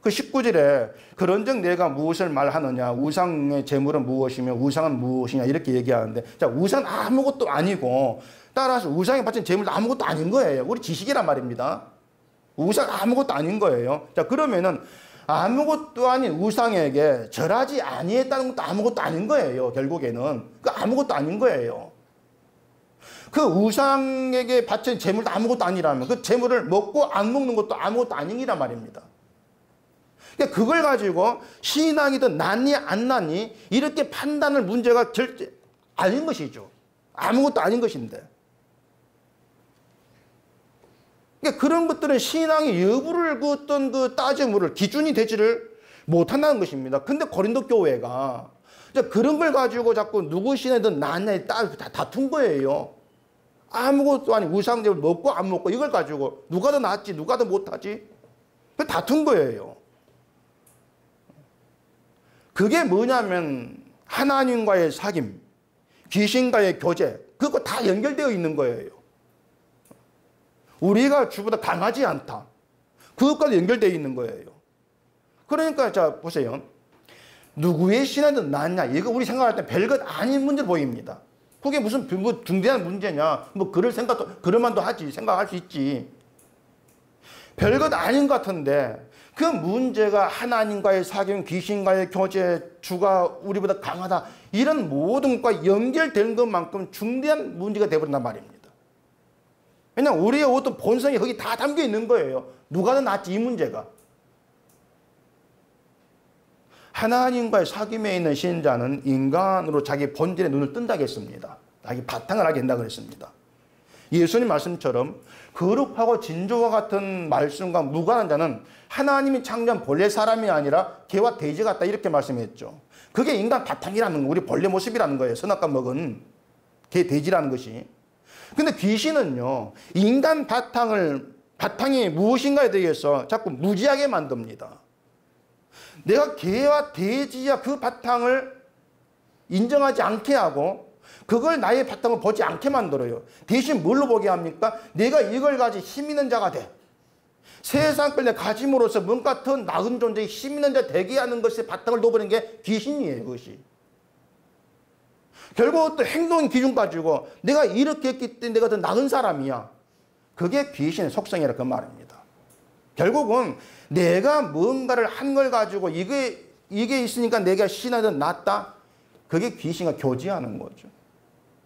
그 19절에 그런즉 내가 무엇을 말하느냐, 우상의 제물은 무엇이며 우상은 무엇이냐 이렇게 얘기하는데, 자, 우상은 아무것도 아니고 따라서 우상에 바친 제물도 아무것도 아닌 거예요. 우리 지식이란 말입니다. 우상 아무것도 아닌 거예요. 자, 그러면은 아무것도 아닌 우상에게 절하지 아니했다는 것도 아무것도 아닌 거예요. 결국에는 그 아무것도 아닌 거예요. 그 우상에게 바친 제물도 아무것도 아니라면 그 제물을 먹고 안 먹는 것도 아무것도 아니란 말입니다. 그러니까 그걸 가지고 신앙이든 낫니 안 낫니 이렇게 판단할 문제가 절대 아닌 것이죠. 아무것도 아닌 것인데. 그러니까 그런 것들은 신앙의 여부를 그 어떤 그 따짐을 기준이 되지를 못한다는 것입니다. 근데 고린도 교회가 그런 걸 가지고 자꾸 누구 신앙이든 낫냐 다 다툰 거예요. 아무것도 아닌 우상제물 먹고 안 먹고 이걸 가지고 누가 더 낫지 누가 더 못하지 다툰 거예요. 그게 뭐냐면 하나님과의 사귐, 귀신과의 교제, 그거 다 연결되어 있는 거예요. 우리가 주보다 강하지 않다. 그것과도 연결되어 있는 거예요. 그러니까 자 보세요. 누구의 신앙이 낫냐 이거 우리 생각할 때 별것 아닌 문제로 보입니다. 그게 무슨 뭐 중대한 문제냐 뭐 그럴 만도 하지 생각할 수 있지. 별것 아닌 것 같은데 그 문제가 하나님과의 사귐, 귀신과의 교제, 주가 우리보다 강하다 이런 모든 것과 연결된 것만큼 중대한 문제가 되어버린단 말입니다. 왜냐하면 우리의 어떤 본성이 거기 다 담겨 있는 거예요. 누가 더 낫지 이 문제가. 하나님과의 사귐에 있는 신자는 인간으로 자기 본질의 눈을 뜬다고 했습니다. 자기 바탕을 하게 된다고 했습니다. 예수님 말씀처럼 거룩하고 진조와 같은 말씀과 무관한 자는 하나님이 창조한 본래 사람이 아니라 개와 돼지 같다 이렇게 말씀했죠. 그게 인간 바탕이라는 거, 우리 본래 모습이라는 거예요. 선악과 먹은 개, 돼지라는 것이. 근데 귀신은요, 인간 바탕이 무엇인가에 대해서 자꾸 무지하게 만듭니다. 내가 개와 돼지야 그 바탕을 인정하지 않게 하고 그걸 나의 바탕을 보지 않게 만들어요. 대신 뭘로 보게 합니까? 내가 이걸 가지고 힘 있는 자가 돼. 세상 걸 내가 가짐으로써 뭔가 더 나은 존재의 힘 있는 자 되게 하는 것에 바탕을 놓아버리는 게 귀신이에요. 그것이. 결국 또 행동 기준 가지고 내가 이렇게 했기 때문에 내가 더 나은 사람이야. 그게 귀신의 속성이라 그 말입니다. 결국은 내가 뭔가를 한 걸 가지고 이게 있으니까 내가 신앙이 더 낫다. 그게 귀신과 교제하는 거죠.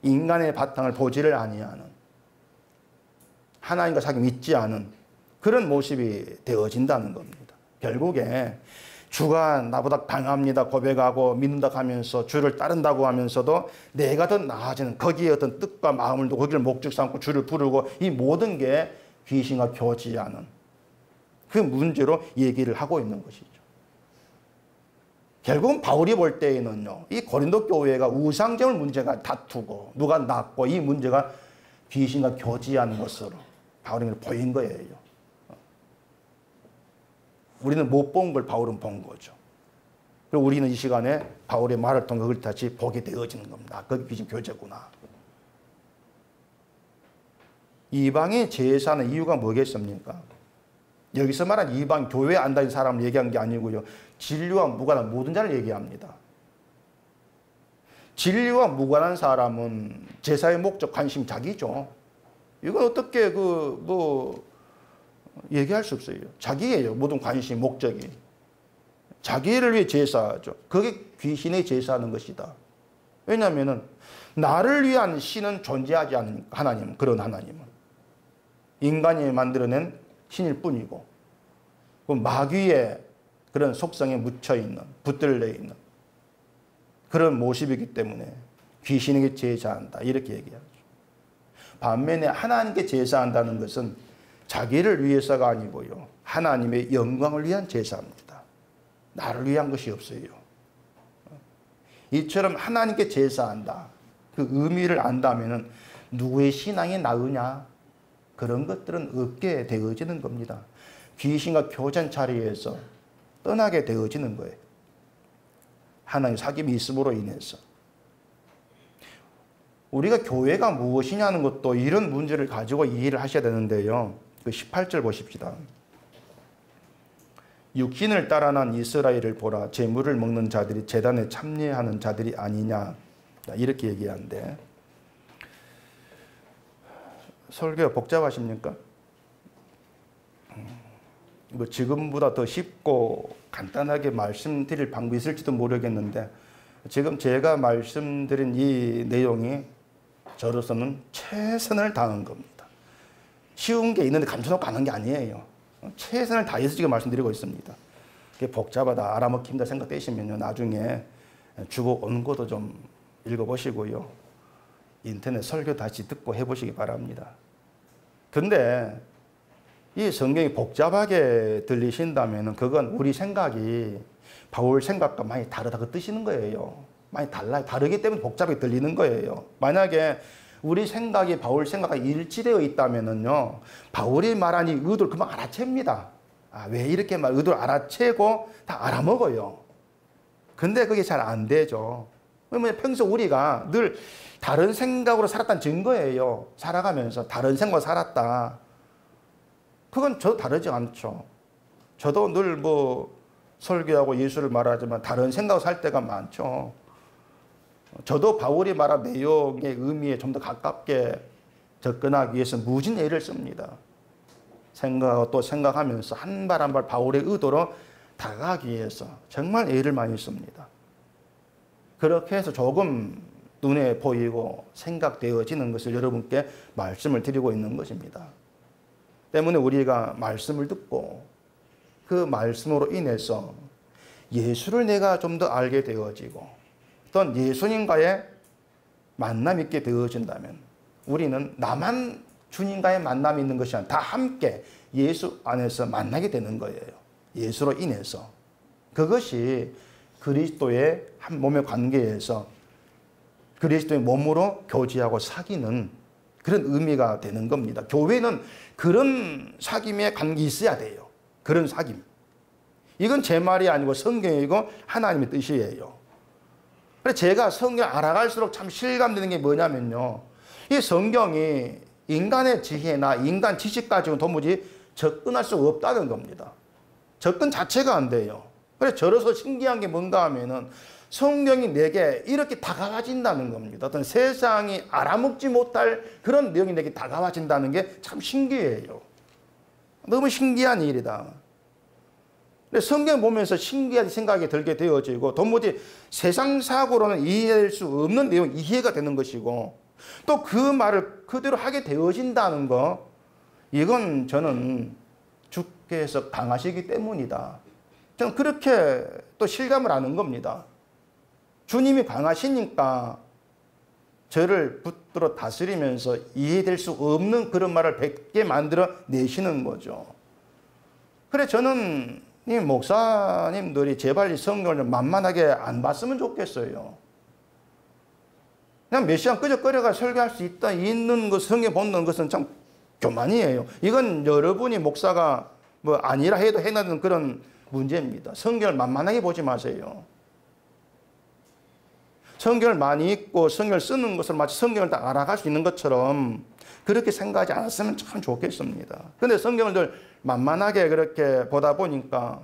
인간의 바탕을 보지를 아니하는, 하나님과 사귐 있지 않은 그런 모습이 되어진다는 겁니다. 결국에 주가 나보다 강합니다 고백하고 믿는다고 하면서 주를 따른다고 하면서도 내가 더 나아지는 거기에 어떤 뜻과 마음을 두고 거기를 목적 삼고 주를 부르고 이 모든 게 귀신과 교제하는 그 문제로 얘기를 하고 있는 것이죠. 결국은 바울이 볼 때에는요, 이 고린도 교회가 우상제물 문제가 다투고 누가 낫고 이 문제가 귀신과 교제하는 것으로 바울이 보인 거예요. 우리는 못 본 걸 바울은 본 거죠. 그리고 우리는 이 시간에 바울의 말을 통해 그걸 다시 보게 되어지는 겁니다. 그게 귀신 교제구나. 이방의 제사는 이유가 뭐겠습니까? 여기서 말한 이방 교회에 안 다니는 사람을 얘기한 게 아니고요. 진리와 무관한 모든 자를 얘기합니다. 진리와 무관한 사람은 제사의 목적, 관심 자기죠. 이건 어떻게 얘기할 수 없어요. 자기예요. 모든 관심, 목적이. 자기를 위해 제사하죠. 그게 귀신의 제사하는 것이다. 왜냐하면 나를 위한 신은 존재하지 않으니까. 하나님은, 그런 하나님은. 인간이 만들어낸 신일 뿐이고 그 마귀의 그런 속성에 묻혀있는, 붙들려 있는 그런 모습이기 때문에 귀신에게 제사한다 이렇게 얘기하죠. 반면에 하나님께 제사한다는 것은 자기를 위해서가 아니고요, 하나님의 영광을 위한 제사입니다. 나를 위한 것이 없어요. 이처럼 하나님께 제사한다, 그 의미를 안다면 누구의 신앙이 나으냐, 그런 것들은 없게 되어지는 겁니다. 귀신과 교전 자리에서 떠나게 되어지는 거예요. 하나님 사귐이 있음으로 인해서. 우리가 교회가 무엇이냐는 것도 이런 문제를 가지고 이해를 하셔야 되는데요. 그 18절 보십시다. 육신을 따라 난 이스라엘을 보라. 제물을 먹는 자들이 제단에 참여하는 자들이 아니냐. 이렇게 얘기하는데, 설교가 복잡하십니까? 뭐 지금보다 더 쉽고 간단하게 말씀드릴 방법이 있을지도 모르겠는데, 지금 제가 말씀드린 이 내용이 저로서는 최선을 다한 겁니다. 쉬운 게 있는데 감춰놓고 가는 게 아니에요. 최선을 다해서 지금 말씀드리고 있습니다. 그게 복잡하다, 알아먹힌다 생각되시면요, 나중에 주보 원고도 좀 읽어보시고요, 인터넷 설교 다시 듣고 해보시기 바랍니다. 근데 이 성경이 복잡하게 들리신다면 그건 우리 생각이 바울 생각과 많이 다르다고 뜻이는 거예요. 많이 달라요. 다르기 때문에 복잡하게 들리는 거예요. 만약에 우리 생각이 바울 생각과 일치되어 있다면요, 바울이 말한 이 의도를 금방 알아챕니다. 왜 이렇게 말 의도를 알아채고 다 알아먹어요. 근데 그게 잘 안 되죠. 왜냐면 평소 우리가 늘 다른 생각으로 살았다는 증거예요. 살아가면서 다른 생각으로 살았다. 그건 저도 다르지 않죠. 저도 늘 뭐 설교하고 예수를 말하지만 다른 생각으로 살 때가 많죠. 저도 바울이 말한 내용의 의미에 좀 더 가깝게 접근하기 위해서 무진 애를 씁니다. 생각하고 또 생각하면서 한 발 한 발 바울의 의도로 다가가기 위해서 정말 애를 많이 씁니다. 그렇게 해서 조금 눈에 보이고 생각되어지는 것을 여러분께 말씀을 드리고 있는 것입니다. 때문에 우리가 말씀을 듣고 그 말씀으로 인해서 예수를 내가 좀 더 알게 되어지고 또는 예수님과의 만남이 있게 되어진다면 우리는 나만 주님과의 만남이 있는 것이 아니라 다 함께 예수 안에서 만나게 되는 거예요. 예수로 인해서. 그것이 그리스도의 한 몸의 관계에서 그리스도의 몸으로 교제하고 사귀는 그런 의미가 되는 겁니다. 교회는 그런 사귐의 관계 있어야 돼요. 그런 사귐. 이건 제 말이 아니고 성경이고 하나님의 뜻이에요. 그래서 제가 성경을 알아갈수록 참 실감되는 게 뭐냐면요, 이 성경이 인간의 지혜나 인간 지식 가지고는 도무지 접근할 수 없다는 겁니다. 접근 자체가 안 돼요. 그래서 저로서 신기한 게 뭔가 하면은 성경이 내게 이렇게 다가와진다는 겁니다. 어떤 세상이 알아먹지 못할 그런 내용이 내게 다가와진다는 게 참 신기해요. 너무 신기한 일이다. 근데 성경 보면서 신기한 생각이 들게 되어지고 도무지 세상사고로는 이해할 수 없는 내용 이해가 되는 것이고 또 그 말을 그대로 하게 되어진다는 거, 이건 저는 주께서 강하시기 때문이다. 저는 그렇게 또 실감을 하는 겁니다. 주님이 강하시니까 저를 붙들어 다스리면서 이해될 수 없는 그런 말을 100개 만들어 내시는 거죠. 그래 저는 이 목사님들이 제발 이 성경을 좀 만만하게 안 봤으면 좋겠어요. 그냥 몇 시간 끄적거려가 설교할 수 있는 것, 성경 본다는 것은 참 교만이에요. 이건 여러분이 목사가 뭐 아니라 해도 해나는 그런 문제입니다. 성경을 만만하게 보지 마세요. 성경을 많이 읽고 성경을 쓰는 것을 마치 성경을 다 알아갈 수 있는 것처럼 그렇게 생각하지 않았으면 참 좋겠습니다. 그런데 성경을 늘 만만하게 그렇게 보다 보니까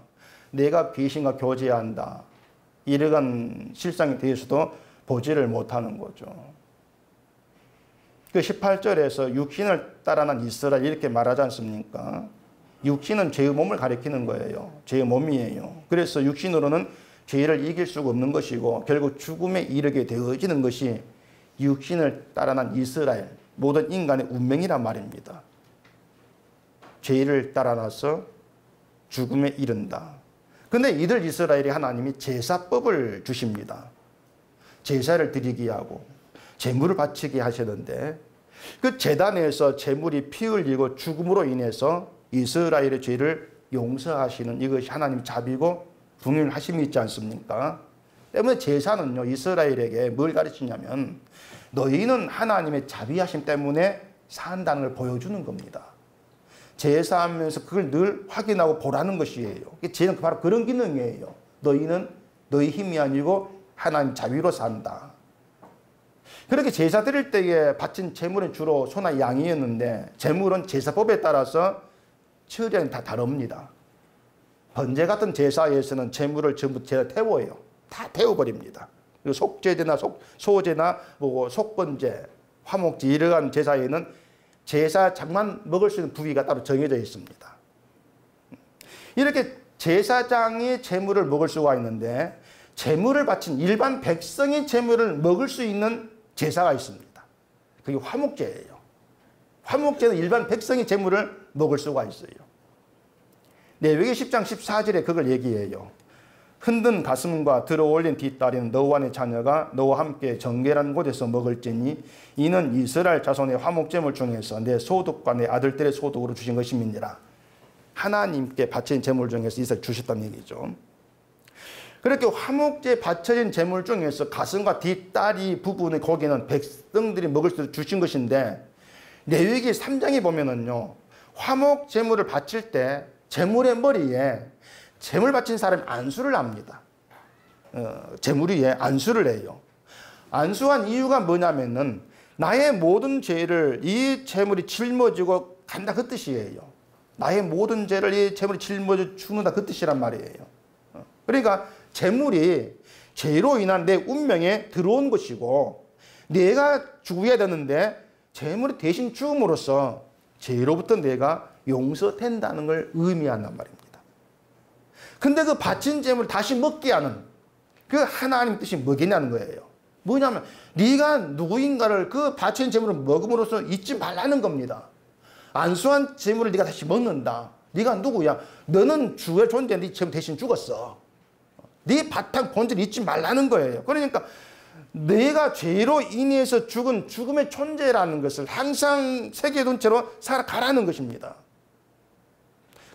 내가 귀신과 교제한다, 이러한 실상에 대해서도 보지를 못하는 거죠. 그 18절에서 육신을 따라 난 이스라엘 이렇게 말하지 않습니까? 육신은 죄의 몸을 가리키는 거예요. 죄의 몸이에요. 그래서 육신으로는 죄를 이길 수가 없는 것이고 결국 죽음에 이르게 되어지는 것이 육신을 따라 난 이스라엘, 모든 인간의 운명이란 말입니다. 죄를 따라나서 죽음에 이른다. 근데 이들 이스라엘이 하나님이 제사법을 주십니다. 제사를 드리게 하고 제물을 바치게 하시는데 그 제단에서 제물이 피 흘리고 죽음으로 인해서 이스라엘의 죄를 용서하시는 이것이 하나님 자비고 분율하심이 있지 않습니까? 때문에 제사는요, 이스라엘에게 뭘 가르치냐면 너희는 하나님의 자비하심 때문에 산다는 걸 보여주는 겁니다. 제사하면서 그걸 늘 확인하고 보라는 것이에요. 제는 바로 그런 기능이에요. 너희는 너희 힘이 아니고 하나님 자비로 산다. 그렇게 제사 드릴 때에 바친 제물은 주로 소나 양이었는데 제물은 제사법에 따라서 처리는 다 다릅니다. 번제 같은 제사에서는 제물을 전부 제사 태워요. 다 태워버립니다. 그리고 속제제나 소제나 속번제, 화목제 이러한 제사에는 제사장만 먹을 수 있는 부위가 따로 정해져 있습니다. 이렇게 제사장이 제물을 먹을 수가 있는데 제물을 바친 일반 백성이 제물을 먹을 수 있는 제사가 있습니다. 그게 화목제예요. 화목제는 일반 백성이 제물을 먹을 수가 있어요. 레위기 10장 14절에 그걸 얘기해요. 흔든 가슴과 들어올린 뒷다리는 너와 네 자녀가 너와 함께 정결한 곳에서 먹을지니 이는 이스라엘 자손의 화목제물 중에서 내 소득과 내 아들들의 소득으로 주신 것임이니라. 하나님께 바친 제물 중에서 이스라엘 주셨다는 얘기죠. 그렇게 화목제에 바쳐진 제물 중에서 가슴과 뒷다리 부분의 고기는 백성들이 먹을 수 주신 것인데 레위기 3장에 보면은요, 화목 제물을 바칠 때 제물의 머리에 제물 바친 사람이 안수를 합니다. 제물 위에 안수를 해요. 안수한 이유가 뭐냐면은 나의 모든 죄를 이 제물이 짊어지고 간다 그 뜻이에요. 나의 모든 죄를 이 제물이 짊어져 죽는다 그 뜻이란 말이에요. 그러니까 제물이 죄로 인한 내 운명에 들어온 것이고 내가 죽어야 되는데 제물이 대신 죽음으로써 죄로부터 내가 용서된다는 걸 의미한단 말입니다. 근데 그 바친 제물을 다시 먹게 하는 그 하나님 뜻이 뭐겠냐는 거예요. 뭐냐면 네가 누구인가를 그 바친 제물을 먹음으로써 잊지 말라는 겁니다. 안수한 제물을 네가 다시 먹는다. 네가 누구야? 너는 주의 존재, 네 제물 대신 죽었어. 네 바탕 본질 잊지 말라는 거예요. 그러니까 내가 죄로 인해서 죽은 죽음의 존재라는 것을 항상 새겨에 둔 채로 살아가라는 것입니다.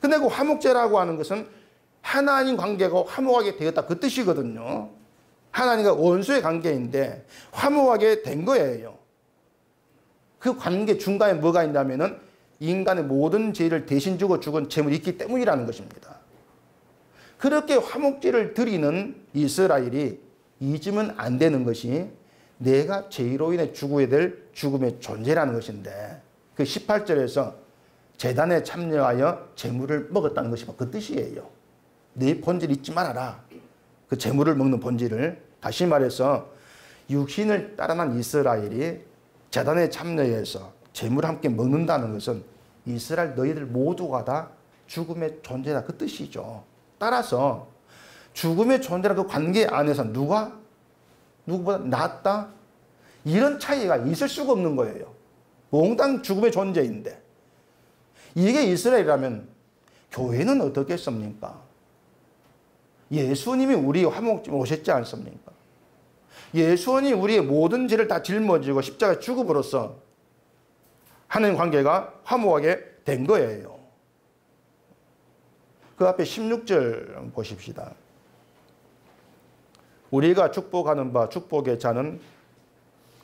근데 그 화목제라고 하는 것은 하나님 관계가 화목하게 되었다 그 뜻이거든요. 하나님과 원수의 관계인데 화목하게 된 거예요. 그 관계 중간에 뭐가 있냐면은 인간의 모든 죄를 대신 주고 죽은 제물이 있기 때문이라는 것입니다. 그렇게 화목제를 드리는 이스라엘이 잊으면 안 되는 것이 내가 죄로 인해 죽어야 될 죽음의 존재라는 것인데 그 18절에서 제단에 참여하여 제물을 먹었다는 것이 그 뜻이에요. 내 본질 잊지 말아라. 그 제물을 먹는 본질을. 다시 말해서 육신을 따라난 이스라엘이 제단에 참여해서 제물을 함께 먹는다는 것은 이스라엘 너희들 모두가 다 죽음의 존재다 그 뜻이죠. 따라서 죽음의 존재라 그 관계 안에서 누구보다 낫다? 이런 차이가 있을 수가 없는 거예요. 몽땅 죽음의 존재인데 이게 이스라엘이라면 교회는 어떻겠습니까? 예수님이 우리 화목제 오셨지 않습니까? 예수님이 우리의 모든 죄를 다 짊어지고 십자가에 죽음으로써 하나님 관계가 화목하게 된 거예요. 그 앞에 16절 보십시다. 우리가 축복하는 바 축복의 자는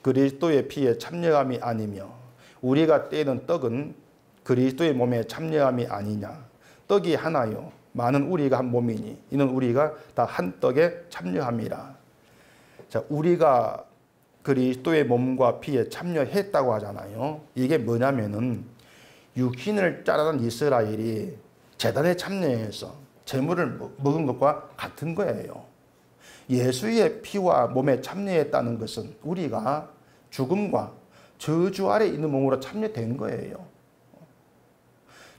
그리스도의 피에 참여함이 아니며 우리가 떼는 떡은 그리스도의 몸에 참여함이 아니냐. 떡이 하나요 많은 우리가 한 몸이니 이는 우리가 다 한 떡에 참여함이라. 자, 우리가 그리스도의 몸과 피에 참여했다고 하잖아요. 이게 뭐냐면은 육신을 따르는 이스라엘이 제단에 참여해서 제물을 먹은 것과 같은 거예요. 예수의 피와 몸에 참여했다는 것은 우리가 죽음과 저주 아래 있는 몸으로 참여된 거예요.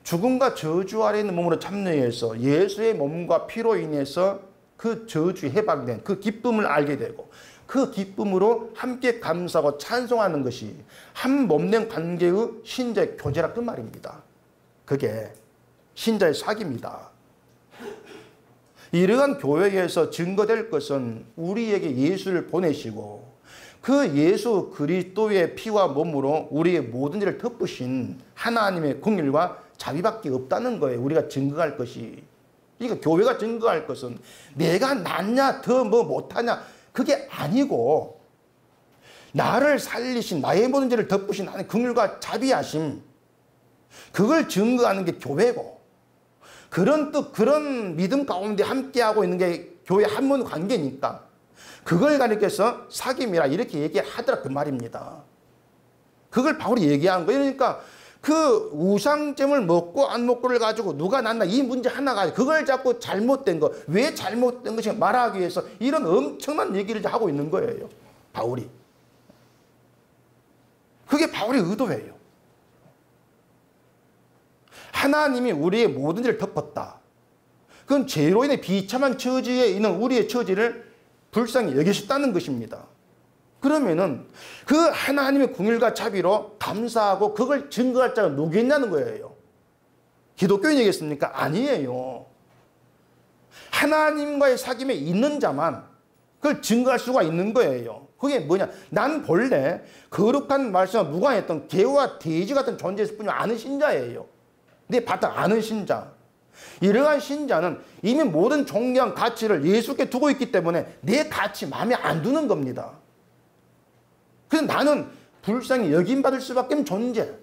죽음과 저주 아래 있는 몸으로 참여해서 예수의 몸과 피로 인해서 그 저주 해방된 그 기쁨을 알게 되고 그 기쁨으로 함께 감사하고 찬송하는 것이 한 몸된 관계의 신자의 교제라 그 말입니다. 그게 신자의 사귑입니다. 이러한 교회에서 증거될 것은 우리에게 예수를 보내시고 그 예수 그리스도의 피와 몸으로 우리의 모든 일을 덮으신 하나님의 긍휼과 자비밖에 없다는 거예요. 우리가 증거할 것이. 그러니까 교회가 증거할 것은 내가 낫냐 더 뭐 못하냐 그게 아니고 나를 살리신 나의 모든 죄를 덮으신 하나님의 긍휼과 자비하심 그걸 증거하는 게 교회고 그런 뜻 그런 믿음 가운데 함께하고 있는 게 교회 한문 관계니까 그걸 가리켜서 사귐이라 이렇게 얘기하더라 그 말입니다. 그걸 바울이 얘기한 거예요. 그러니까 그 우상점을 먹고 안 먹고를 가지고 누가 낫나 이 문제 하나 가지고 그걸 자꾸 잘못된 거, 왜 잘못된 것이 말하기 위해서 이런 엄청난 얘기를 하고 있는 거예요. 바울이. 그게 바울의 의도예요. 하나님이 우리의 모든 일을 덮었다. 그건 죄로 인해 비참한 처지에 있는 우리의 처지를 불쌍히 여기셨다는 것입니다. 그러면은 그 하나님의 궁율과 자비로 감사하고 그걸 증거할 자가 누구겠냐는 거예요. 기독교인이겠습니까? 아니에요. 하나님과의 사귐에 있는 자만 그걸 증거할 수가 있는 거예요. 그게 뭐냐? 난 본래 거룩한 말씀을 무관했던 개와 돼지 같은 존재였을 뿐이 아는 신자예요. 내 바탕 아는 신자. 이러한 신자는 이미 모든 존귀한 가치를 예수께 두고 있기 때문에 내 가치 마음에 안 두는 겁니다. 그래서 나는 불쌍히 여김받을 수밖에 없는 존재.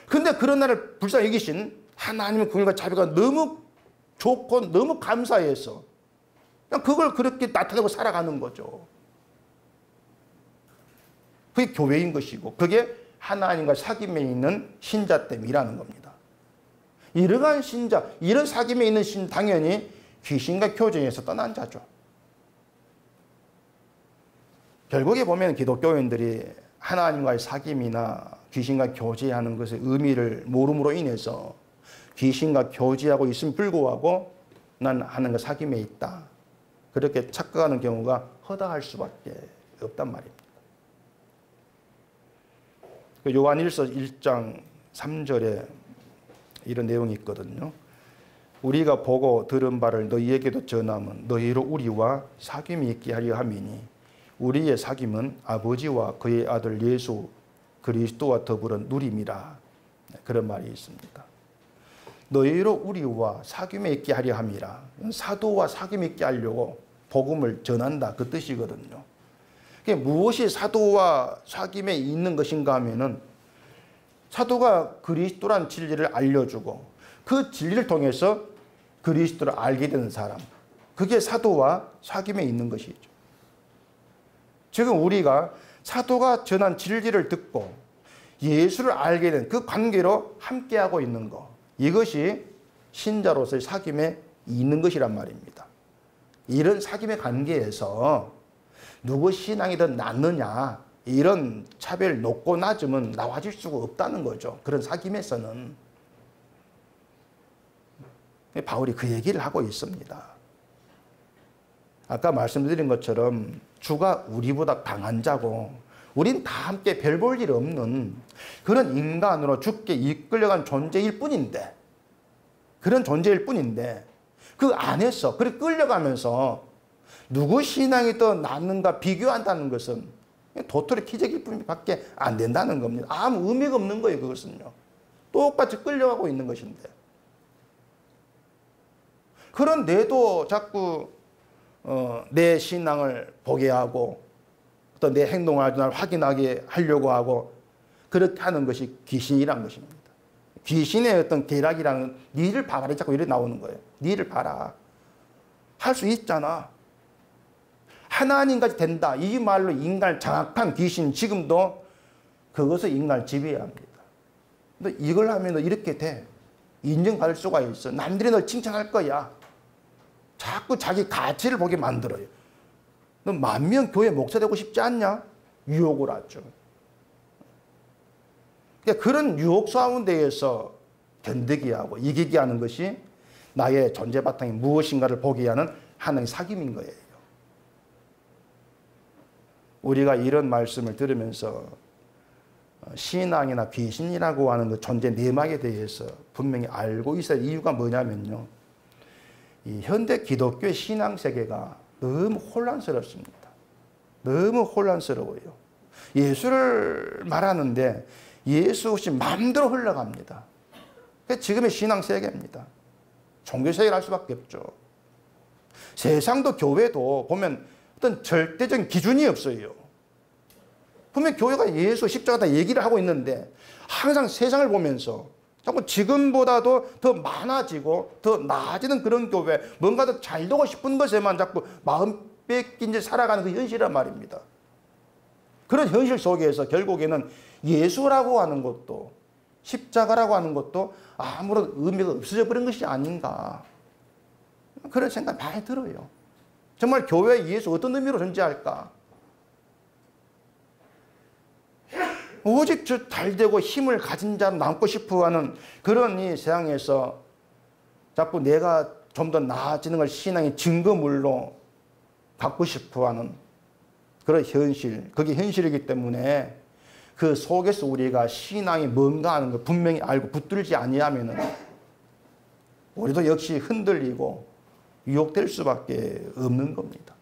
근데 그런 나를 불쌍히 여기신 하나님의 궁율과 자비가 너무 좋고 너무 감사해서 그냥 그걸 그렇게 나타내고 살아가는 거죠. 그게 교회인 것이고 그게 하나님과 사귐에 있는 신자됨이라는 겁니다. 이러한 신자, 이런 사귐에 있는 신 당연히 귀신과 교제에서 떠난 자죠. 결국에 보면 기독교인들이 하나님과의 사귐이나 귀신과 교제하는 것의 의미를 모름으로 인해서 귀신과 교제하고 있음을 불구하고 난 하나님과 사귐에 있다. 그렇게 착각하는 경우가 허다할 수밖에 없단 말입니다. 요한일서 1장 3절에 이런 내용이 있거든요. 우리가 보고 들은 바를 너희에게도 전함은 너희로 우리와 사귐이 있게 하려 함이니 우리의 사귐은 아버지와 그의 아들 예수 그리스도와 더불어 누림이라. 그런 말이 있습니다. 너희로 우리와 사귐에 있게 하려 함이라. 사도와 사귐에 있게 하려고 복음을 전한다 그 뜻이거든요. 무엇이 사도와 사귐에 있는 것인가 하면은 사도가 그리스도란 진리를 알려주고 그 진리를 통해서 그리스도를 알게 되는 사람, 그게 사도와 사귐에 있는 것이죠. 지금 우리가 사도가 전한 진리를 듣고 예수를 알게 된 그 관계로 함께하고 있는 것, 이것이 신자로서의 사귐에 있는 것이란 말입니다. 이런 사귐의 관계에서 누구 신앙이 더 낫느냐 이런 차별 높고 낮음은 나와질 수가 없다는 거죠. 그런 사귐에서는. 바울이 그 얘기를 하고 있습니다. 아까 말씀드린 것처럼 주가 우리보다 강한 자고 우린 다 함께 별 볼 일 없는 그런 인간으로 주께 이끌려간 존재일 뿐인데, 그런 존재일 뿐인데 그 안에서 그렇게 끌려가면서 누구 신앙이 더 낫는가 비교한다는 것은 도토리 키재기 뿐밖에 안 된다는 겁니다. 아무 의미가 없는 거예요. 그것은요. 똑같이 끌려가고 있는 것인데. 그런데도 자꾸 내 신앙을 보게 하고 또 내 행동을 날 확인하게 하려고 하고 그렇게 하는 것이 귀신이란 것입니다. 귀신의 어떤 계략이라는 니를 봐라 자꾸 이렇게 나오는 거예요. 니를 봐라. 할 수 있잖아. 하나님까지 된다. 이 말로 인간을 장악한 귀신 지금도 그것을 인간을 지배해야 합니다. 너 이걸 하면 너 이렇게 돼. 인정받을 수가 있어. 남들이 널 칭찬할 거야. 자꾸 자기 가치를 보게 만들어요. 너 만명 교회 목사 되고 싶지 않냐? 유혹을 하죠. 그러니까 그런 유혹 가운데에서 견디게 하고 이기게 하는 것이 나의 존재 바탕이 무엇인가를 보게 하는 하나님의 사귐인 거예요. 우리가 이런 말씀을 들으면서 신앙이나 귀신이라고 하는 그 존재 내막에 대해서 분명히 알고 있어야 할 이유가 뭐냐면요. 이 현대 기독교의 신앙 세계가 너무 혼란스럽습니다. 너무 혼란스러워요. 예수를 말하는데 예수 없이 마음대로 흘러갑니다. 그게 지금의 신앙 세계입니다. 종교 세계를 할 수밖에 없죠. 세상도 교회도 보면 어떤 절대적인 기준이 없어요. 보면 교회가 예수 십자가 다 얘기를 하고 있는데 항상 세상을 보면서 자꾸 지금보다도 더 많아지고 더 나아지는 그런 교회, 뭔가 더 잘 되고 싶은 것에만 자꾸 마음 뺏긴 채 살아가는 그 현실이란 말입니다. 그런 현실 속에서 결국에는 예수라고 하는 것도, 십자가라고 하는 것도 아무런 의미가 없어져 버린 것이 아닌가, 그런 생각이 많이 들어요. 정말 교회에 예수 어떤 의미로 존재할까? 오직 잘 되고 힘을 가진 자로 남고 싶어하는 그런 이 세상에서 자꾸 내가 좀 더 나아지는 걸 신앙의 증거물로 갖고 싶어하는 그런 현실, 그게 현실이기 때문에 그 속에서 우리가 신앙이 뭔가 하는 걸 분명히 알고 붙들지 아니하면은 우리도 역시 흔들리고 유혹될 수밖에 없는 겁니다.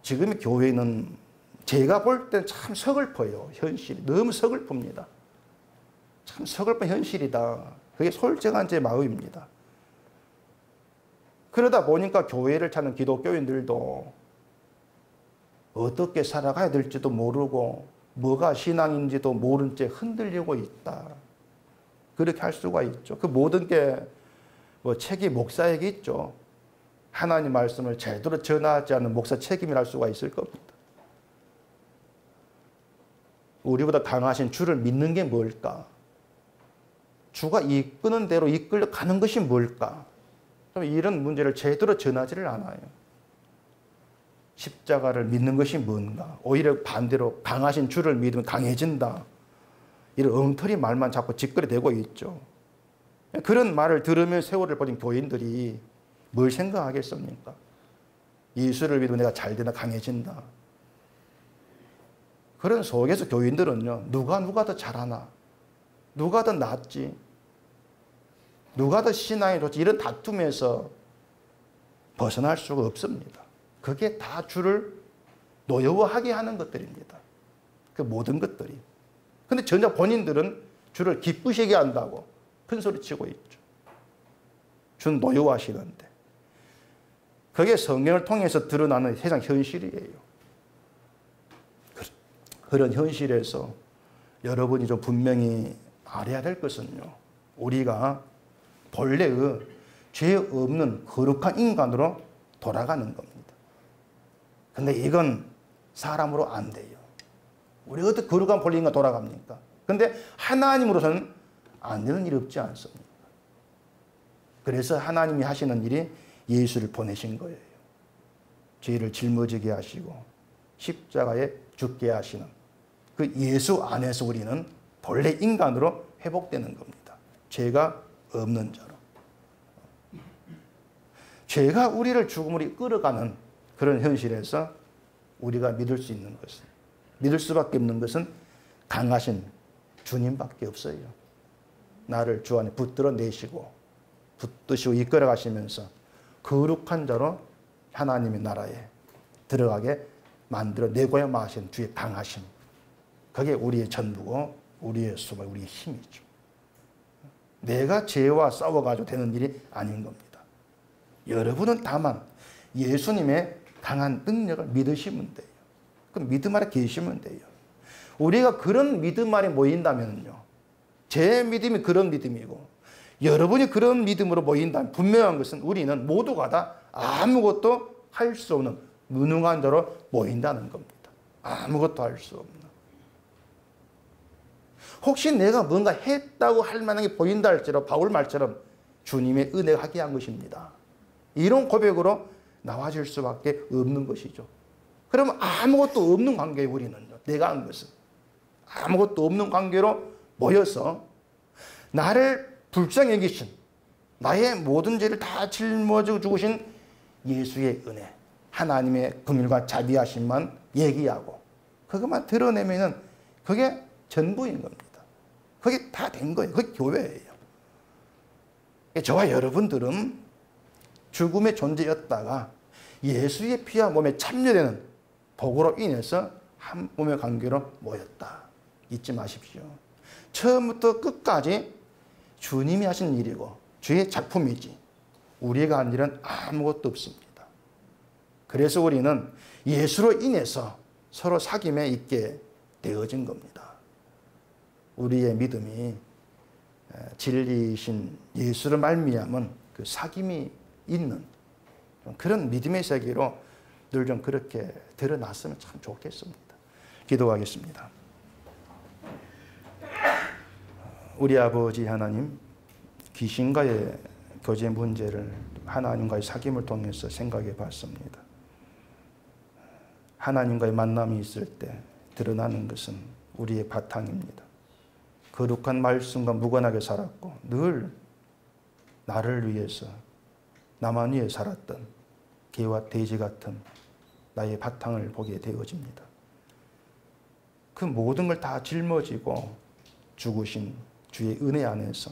지금의 교회는 제가 볼 때 참 서글퍼요. 현실이 너무 서글픕니다. 참 서글픈 현실이다. 그게 솔직한 제 마음입니다. 그러다 보니까 교회를 찾는 기독교인들도 어떻게 살아가야 될지도 모르고 뭐가 신앙인지도 모른 채 흔들리고 있다. 그렇게 할 수가 있죠. 그 모든 게 뭐 책이 목사에게 있죠. 하나님 말씀을 제대로 전하지 않는 목사 책임이랄 수가 있을 겁니다. 우리보다 강하신 주를 믿는 게 뭘까? 주가 이끄는 대로 이끌려 가는 것이 뭘까? 이런 문제를 제대로 전하지를 않아요. 십자가를 믿는 것이 뭔가? 오히려 반대로 강하신 주를 믿으면 강해진다. 이런 엉터리 말만 자꾸 짓거리대고 있죠. 그런 말을 들으면 세월을 보낸 교인들이 뭘 생각하겠습니까? 예수를 믿으면 내가 잘 되나 강해진다. 그런 속에서 교인들은요, 누가 더 잘하나? 누가 더 낫지? 누가 더 신앙이 좋지? 이런 다툼에서 벗어날 수가 없습니다. 그게 다 주를 노여워하게 하는 것들입니다. 그 모든 것들이. 근데 전혀 본인들은 주를 기쁘시게 한다고 큰 소리 치고 있죠. 주는 노여워하시는데. 그게 성경을 통해서 드러나는 세상 현실이에요. 그런 현실에서 여러분이 좀 분명히 알아야 될 것은요, 우리가 본래의 죄 없는 거룩한 인간으로 돌아가는 겁니다. 근데 이건 사람으로 안 돼요. 우리가 어떻게 거룩한 본래 인간 돌아갑니까? 근데 하나님으로서는 안 되는 일이 없지 않습니까? 그래서 하나님이 하시는 일이 예수를 보내신 거예요. 죄를 짊어지게 하시고 십자가에 죽게 하시는 그 예수 안에서 우리는 본래 인간으로 회복되는 겁니다. 죄가 없는 자로. 죄가 우리를 죽음으로 끌어가는 그런 현실에서 우리가 믿을 수 있는 것은, 믿을 수밖에 없는 것은 강하신 주님밖에 없어요. 나를 주 안에 붙들어 내시고 붙드시고 이끌어 가시면서 거룩한 자로 하나님의 나라에 들어가게 만들어 내고야 마신 주의 강하심. 그게 우리의 전부고 우리의 수고, 우리의 힘이죠. 내가 죄와 싸워가지고 되는 일이 아닌 겁니다. 여러분은 다만 예수님의 강한 능력을 믿으시면 돼요. 그 믿음 아래 계시면 돼요. 우리가 그런 믿음 아래 모인다면요, 제 믿음이 그런 믿음이고 여러분이 그런 믿음으로 모인다면 분명한 것은 우리는 모두가 다 아무것도 할 수 없는 무능한 자로 모인다는 겁니다. 아무것도 할 수 없는. 혹시 내가 뭔가 했다고 할 만한 게 보인다 할지라도 바울 말처럼 주님의 은혜가 하게 한 것입니다. 이런 고백으로 나와질 수밖에 없는 것이죠. 그러면 아무것도 없는 관계에 우리는요, 내가 한 것은 아무것도 없는 관계로 모여서 나를 불쌍히 여기신, 나의 모든 죄를 다 짊어지고 죽으신 예수의 은혜, 하나님의 긍휼과 자비하심만 얘기하고 그것만 드러내면은 그게 전부인 겁니다. 그게 다 된 거예요. 그게 교회예요. 저와 여러분들은 죽음의 존재였다가 예수의 피와 몸에 참여되는 복으로 인해서 한 몸의 관계로 모였다. 잊지 마십시오. 처음부터 끝까지 주님이 하신 일이고 주의 작품이지 우리가 한 일은 아무것도 없습니다. 그래서 우리는 예수로 인해서 서로 사귐에 있게 되어진 겁니다. 우리의 믿음이 진리이신 예수를 말미암은 그 사귐이 있는 그런 믿음의 세계로 늘 좀 그렇게 드러났으면 참 좋겠습니다. 기도하겠습니다. 우리 아버지 하나님, 귀신과의 교제 문제를 하나님과의 사귐을 통해서 생각해 봤습니다. 하나님과의 만남이 있을 때 드러나는 것은 우리의 바탕입니다. 거룩한 말씀과 무관하게 살았고 늘 나를 위해서 나만 위해 살았던 개와 돼지 같은 나의 바탕을 보게 되어집니다. 그 모든 걸 다 짊어지고 죽으신 주의 은혜 안에서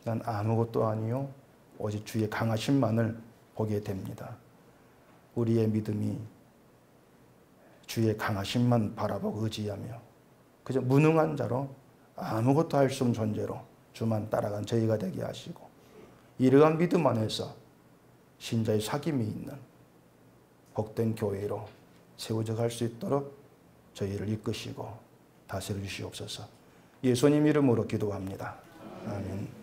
난 아무것도 아니요 오직 주의 강하심만을 보게 됩니다. 우리의 믿음이 주의 강하심만 바라보고 의지하며 그저 무능한 자로 아무것도 할 수 없는 존재로 주만 따라간 저희가 되게 하시고 이러한 믿음 안에서 신자의 사귐이 있는 복된 교회로 세워져 갈 수 있도록 저희를 이끄시고 다스려 주시옵소서. 예수님 이름으로 기도합니다. 아멘.